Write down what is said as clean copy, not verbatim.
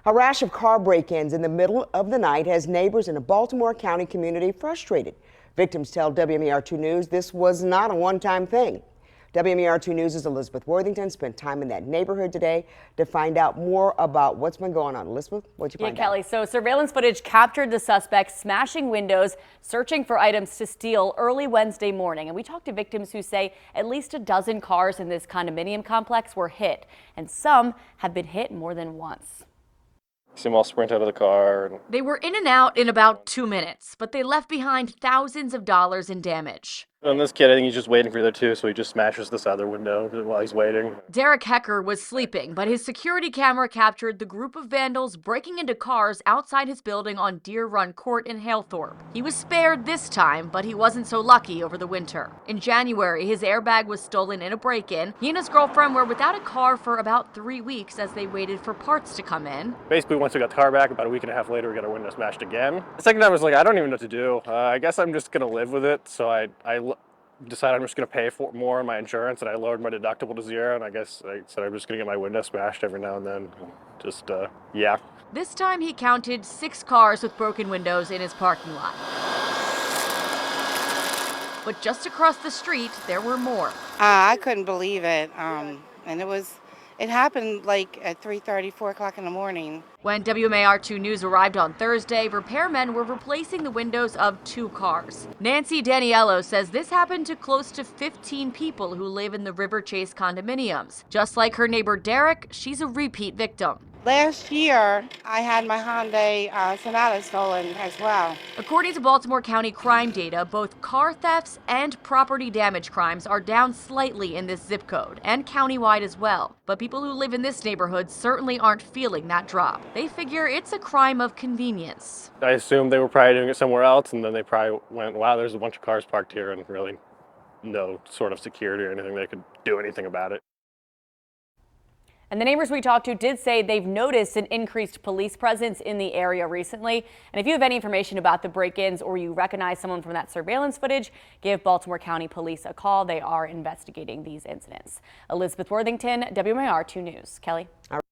A rash of car break-ins in the middle of the night has neighbors in a Baltimore County community frustrated. Victims tell WMAR-2 News this was not a one-time thing. WMAR-2 News' Elizabeth Worthington spent time in that neighborhood today to find out more about what's been going on. Elizabeth, what'd you find out? Kelly, so surveillance footage captured the suspects smashing windows, searching for items to steal early Wednesday morning. And we talked to victims who say at least a dozen cars in this condominium complex were hit, and some have been hit more than once. See them all sprint out of the car. They were in and out in about 2 minutes, but they left behind thousands of dollars in damage. And this kid, I think he's just waiting for the other two, so he just smashes this other window while he's waiting. Derek Hecker was sleeping, but his security camera captured the group of vandals breaking into cars outside his building on Deer Run Court in Halethorpe. He was spared this time, but he wasn't so lucky over the winter. In January, his airbag was stolen in a break-in. He and his girlfriend were without a car for about 3 weeks as they waited for parts to come in. Basically, once we got the car back, about a week and a half later, we got our window smashed again. The second time I was like, I don't even know what to do. I guess I'm just going to live with it, so I decided I'm just going to pay for more on my insurance, and I lowered my deductible to 0, and I guess I said I'm just going to get my window smashed every now and then. Just, yeah. This time he counted 6 cars with broken windows in his parking lot. But just across the street, there were more. I couldn't believe it, and it happened like at 3:30, 4 o'clock in the morning. When WMAR-2 News arrived on Thursday, repairmen were replacing the windows of 2 cars. Nancy Daniello says this happened to close to 15 people who live in the River Chase condominiums. Just like her neighbor Derek, she's a repeat victim. Last year, I had my Hyundai Sonata stolen as well. According to Baltimore County crime data, both car thefts and property damage crimes are down slightly in this zip code, and countywide as well. But people who live in this neighborhood certainly aren't feeling that drop. They figure it's a crime of convenience. I assumed they were probably doing it somewhere else, and then they probably went, wow, there's a bunch of cars parked here, and really no sort of security or anything they could do anything about it. And the neighbors we talked to did say they've noticed an increased police presence in the area recently. And if you have any information about the break-ins or you recognize someone from that surveillance footage, give Baltimore County Police a call. They are investigating these incidents. Elizabeth Worthington, WMAR-2 News. Kelly.